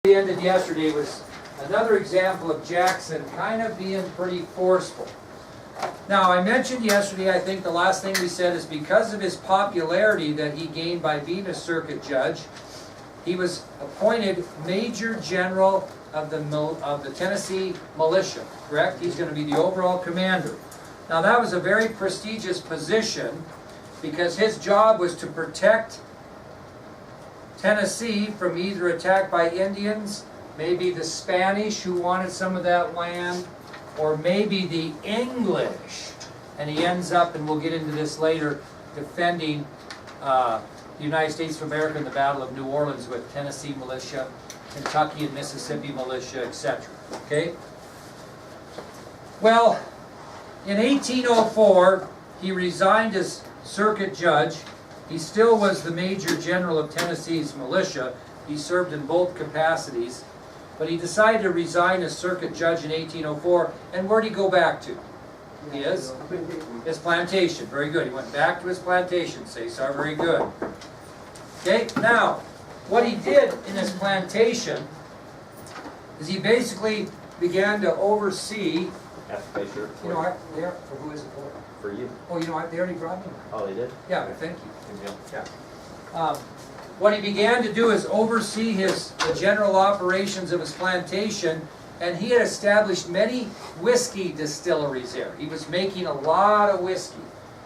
We ended yesterday was another example of Jackson kind of being pretty forceful. Now, I mentioned yesterday, I think the last thing we said is because of his popularity that he gained by being a circuit judge, he was appointed Major General of the Tennessee Militia, correct? He's going to be the overall commander. Now, that was a very prestigious position because his job was to protect Tennessee from either attack by Indians, maybe the Spanish who wanted some of that land, or maybe the English. And he ends up, and we'll get into this later, defending the United States of America in the Battle of New Orleans with Tennessee militia, Kentucky and Mississippi militia, etc. Okay? Well, in 1804, he resigned as circuit judge. He still was the Major General of Tennessee's militia. He served in both capacities. But he decided to resign as circuit judge in 1804. And where did he go back to? His plantation. Very good. He went back to his plantation. Cesar, very good. Okay, now, what he did in his plantation is he basically began to oversee. You know what? There, for who is it for? For you. Oh, you know what? They already brought me. Oh, they did? Yeah, but thank you. Yeah. What he began to do is oversee the general operations of his plantation, and he had established many whiskey distilleries there. He was making a lot of whiskey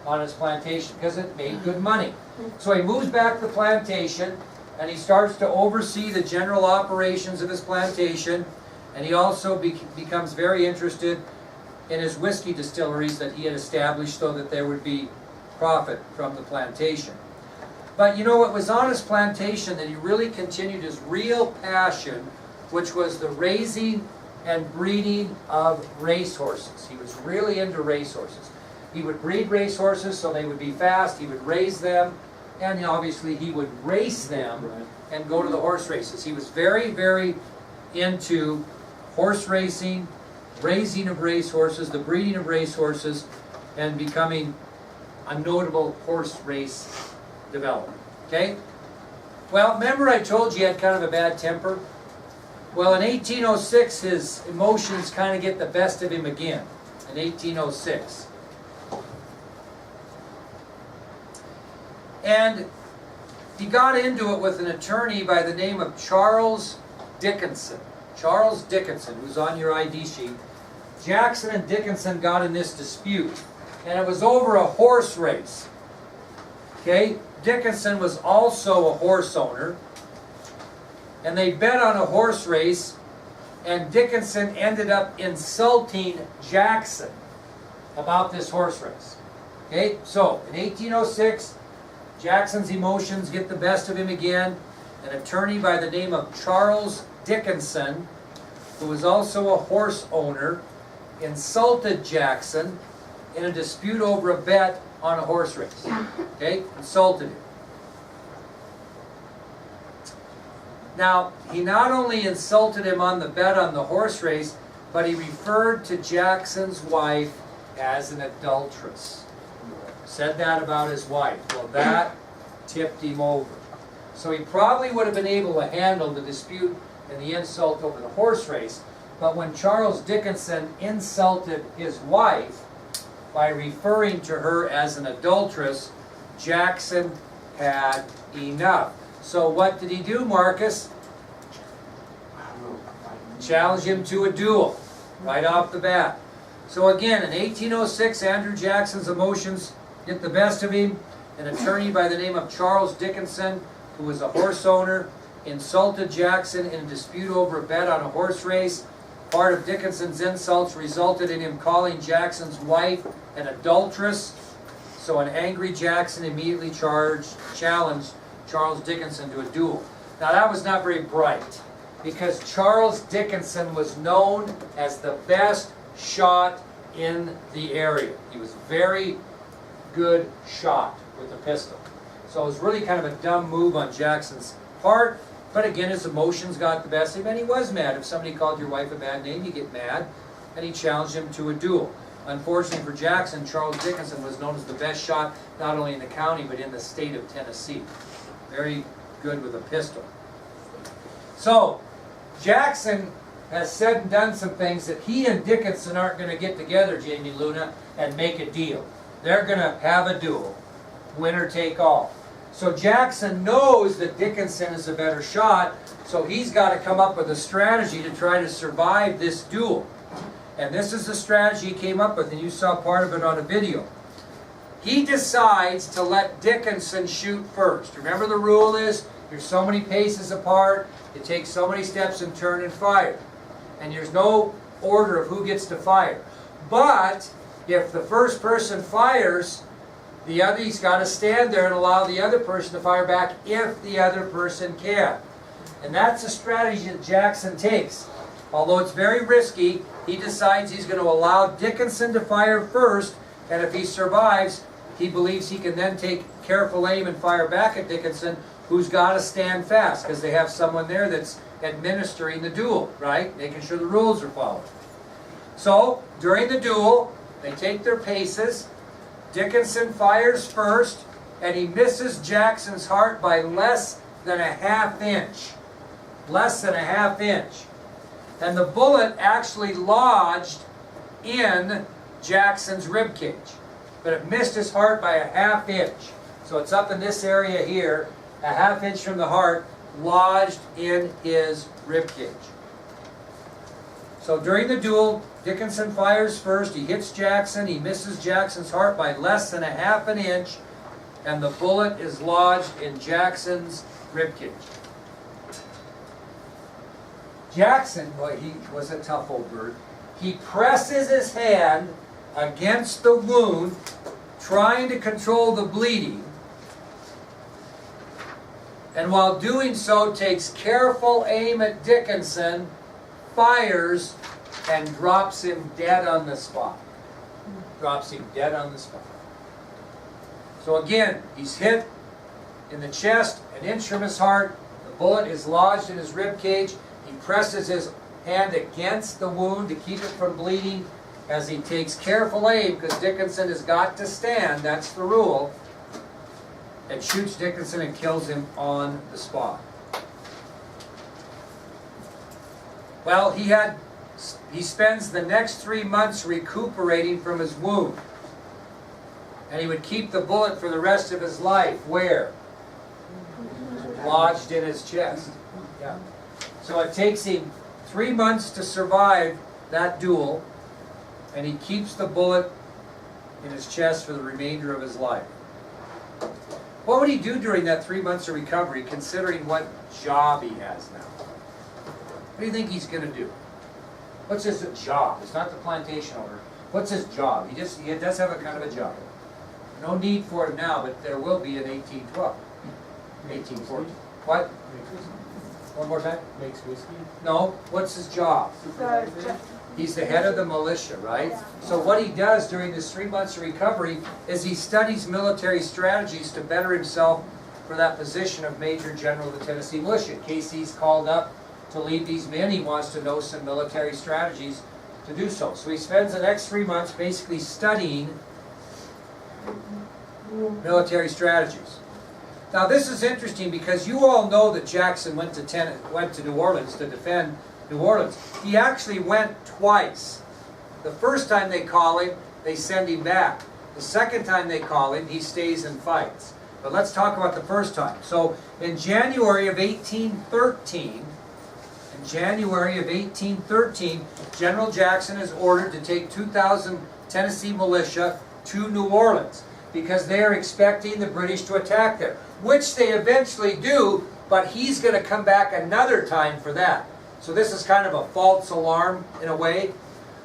on his plantation because it made good money. So he moves back to the plantation, and he starts to oversee the general operations of his plantation, and he also becomes very interested in his whiskey distilleries that he had established so that there would be profit from the plantation. But you know, it was on his plantation that he really continued his real passion, which was the raising and breeding of racehorses. He was really into racehorses. He would breed racehorses so they would be fast, he would raise them, and obviously he would race them and go to the horse races. He was very, very into horse racing, raising of racehorses, the breeding of racehorses, and becoming a notable horse race development. Okay? Well, remember I told you he had kind of a bad temper? Well, in 1806, his emotions kind of get the best of him again. In 1806. And he got into it with an attorney by the name of Charles Dickinson. Charles Dickinson, who's on your ID sheet. Jackson and Dickinson got in this dispute, and it was over a horse race. Okay? Dickinson was also a horse owner, and they bet on a horse race, and Dickinson ended up insulting Jackson about this horse race. Okay? So, in 1806, Jackson's emotions get the best of him again. An attorney by the name of Charles Dickinson, who was also a horse owner, insulted Jackson in a dispute over a bet on a horse race. Okay? Insulted him. Now, he not only insulted him on the bet on the horse race, but he referred to Jackson's wife as an adulteress. Said that about his wife. Well, that tipped him over. So he probably would have been able to handle the dispute and the insult over the horse race. But when Charles Dickinson insulted his wife by referring to her as an adulteress, Jackson had enough. So what did he do, Marcus? Challenged him to a duel right off the bat. So again, in 1806, Andrew Jackson's emotions get the best of him. An attorney by the name of Charles Dickinson, who was a horse owner, insulted Jackson in a dispute over a bet on a horse race. Part of Dickinson's insults resulted in him calling Jackson's wife an adulteress. So an angry Jackson immediately challenged Charles Dickinson to a duel. Now that was not very bright, because Charles Dickinson was known as the best shot in the area. He was a very good shot with a pistol. So it was really kind of a dumb move on Jackson's part. But again, his emotions got the best of him, and he was mad. If somebody called your wife a bad name, you get mad. And he challenged him to a duel. Unfortunately for Jackson, Charles Dickinson was known as the best shot, not only in the county, but in the state of Tennessee. Very good with a pistol. So, Jackson has said and done some things that he and Dickinson aren't going to get together, Jamie Luna, and make a deal. They're going to have a duel, winner take all. So Jackson knows that Dickinson is a better shot, so he's got to come up with a strategy to try to survive this duel. And this is the strategy he came up with, and you saw part of it on a video. He decides to let Dickinson shoot first. Remember, the rule is you're so many paces apart, you take so many steps and turn and fire. And there's no order of who gets to fire. But if the first person fires, the other's got to stand there and allow the other person to fire back if the other person can. And that's a strategy that Jackson takes. Although it's very risky, he decides he's going to allow Dickinson to fire first, and if he survives, he believes he can then take careful aim and fire back at Dickinson, who's got to stand fast, because they have someone there that's administering the duel, right? Making sure the rules are followed. So, during the duel, they take their paces. Dickinson fires first, and he misses Jackson's heart by less than a half inch. Less than a half inch. And the bullet actually lodged in Jackson's rib cage. But it missed his heart by a half inch. So it's up in this area here, a half inch from the heart, lodged in his rib cage. So during the duel, Dickinson fires first, he hits Jackson, he misses Jackson's heart by less than a half an inch, and the bullet is lodged in Jackson's rib cage. Jackson, boy, he was a tough old bird. He presses his hand against the wound, trying to control the bleeding, and while doing so takes careful aim at Dickinson, fires, and drops him dead on the spot. Drops him dead on the spot. So again, he's hit in the chest, an inch from his heart, the bullet is lodged in his rib cage, he presses his hand against the wound to keep it from bleeding as he takes careful aim, because Dickinson has got to stand, that's the rule, and shoots Dickinson and kills him on the spot. Well, he spends the next 3 months recuperating from his wound. And he would keep the bullet for the rest of his life. Where? Lodged in his chest. Yeah. So it takes him 3 months to survive that duel, and he keeps the bullet in his chest for the remainder of his life. What would he do during that 3 months of recovery, considering what job he has now? What do you think he's going to do? What's his job? It's not the plantation owner. What's his job? He does have a kind of a job. No need for it now, but there will be in 1812. 1814. What? One more time? Makes whiskey? No. What's his job? He's the head of the militia, right? So what he does during this 3 months of recovery is he studies military strategies to better himself for that position of Major General of the Tennessee Militia. In case he's called up to lead these men, he wants to know some military strategies to do so. So he spends the next 3 months basically studying military strategies. Now this is interesting because you all know that Jackson went to New Orleans to defend New Orleans. He actually went twice. The first time they call him, they send him back. The second time they call him, he stays and fights. But let's talk about the first time. So in January of 1813, General Jackson is ordered to take 2,000 Tennessee militia to New Orleans because they are expecting the British to attack there, which they eventually do, but he's going to come back another time for that. So this is kind of a false alarm in a way.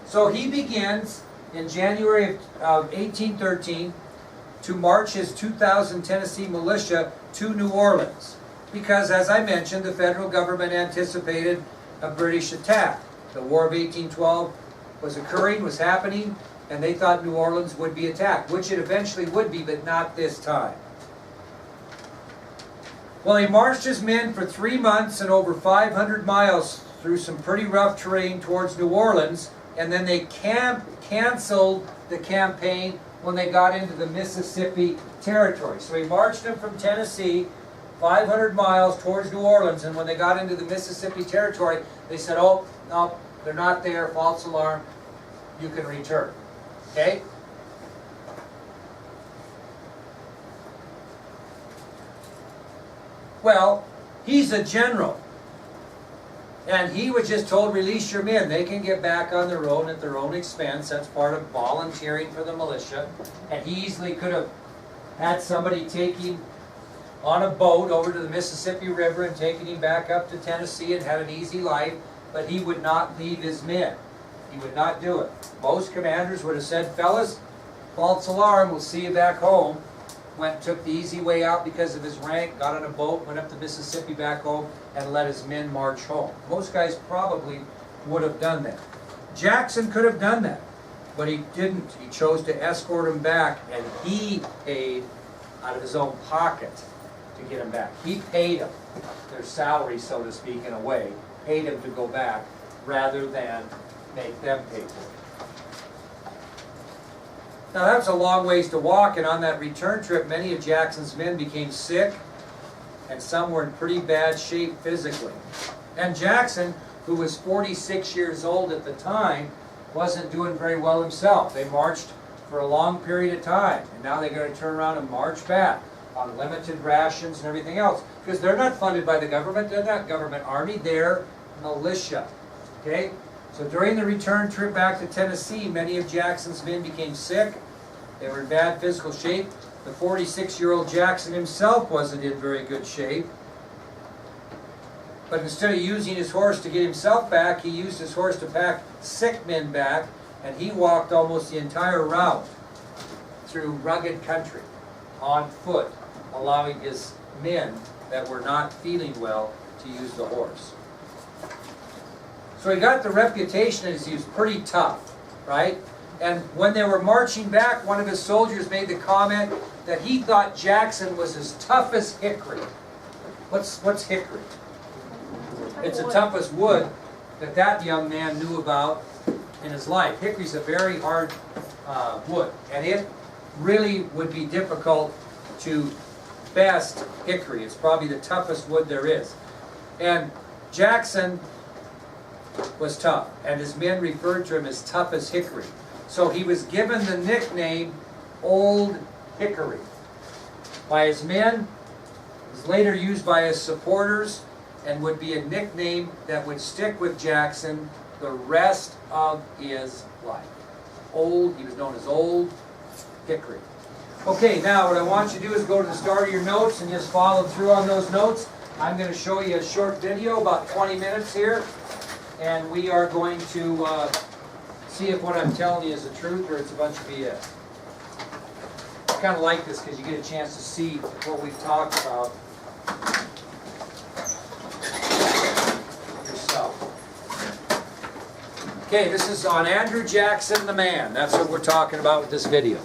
So he begins in January of 1813 to march his 2,000 Tennessee militia to New Orleans. Because, as I mentioned, the federal government anticipated a British attack. The War of 1812 was occurring, was happening, and they thought New Orleans would be attacked, which it eventually would be, but not this time. Well, he marched his men for 3 months and over 500 miles through some pretty rough terrain towards New Orleans, and then they canceled the campaign when they got into the Mississippi Territory. So he marched them from Tennessee 500 miles towards New Orleans, and when they got into the Mississippi Territory, they said, oh, no, they're not there, false alarm, you can return. Okay? Well, he's a general. And he was just told, release your men. They can get back on their own at their own expense. That's part of volunteering for the militia. And he easily could have had somebody take him on a boat over to the Mississippi River and taken him back up to Tennessee and had an easy life. But he would not leave his men. He would not do it. Most commanders would have said, fellas, false alarm, we'll see you back home. Went, took the easy way out because of his rank, got on a boat, went up the Mississippi back home, and let his men march home. Most guys probably would have done that. Jackson could have done that, but he didn't. He chose to escort him back, and he paid out of his own pocket to get him back. He paid them their salary, so to speak, in a way, paid them to go back, rather than make them pay for it. Now that's a long ways to walk, and on that return trip, many of Jackson's men became sick, and some were in pretty bad shape physically. And Jackson, who was 46 years old at the time, wasn't doing very well himself. They marched for a long period of time, and now they're going to turn around and march back on limited rations and everything else, because they're not funded by the government. They're not government army. They're militia. Okay? So during the return trip back to Tennessee, many of Jackson's men became sick. They were in bad physical shape. The 46-year-old Jackson himself wasn't in very good shape. But instead of using his horse to get himself back, he used his horse to pack sick men back, and he walked almost the entire route through rugged country on foot, allowing his men that were not feeling well to use the horse. So he got the reputation as he was pretty tough, right? And when they were marching back, one of his soldiers made the comment that he thought Jackson was as tough as hickory. What's hickory? It's the toughest wood that young man knew about in his life. Hickory's a very hard wood, and it really would be difficult to best hickory. It's probably the toughest wood there is. And Jackson was tough, and his men referred to him as tough as hickory. So he was given the nickname Old Hickory by his men. It was later used by his supporters, and would be a nickname that would stick with Jackson the rest of his life. He was known as Old Hickory. Okay, now what I want you to do is go to the start of your notes and just follow through on those notes. I'm going to show you a short video, about 20 minutes here, and we are going to see if what I'm telling you is the truth or it's a bunch of BS. I kind of like this because you get a chance to see what we've talked about yourself. Okay, this is on Andrew Jackson, the man. That's what we're talking about with this video.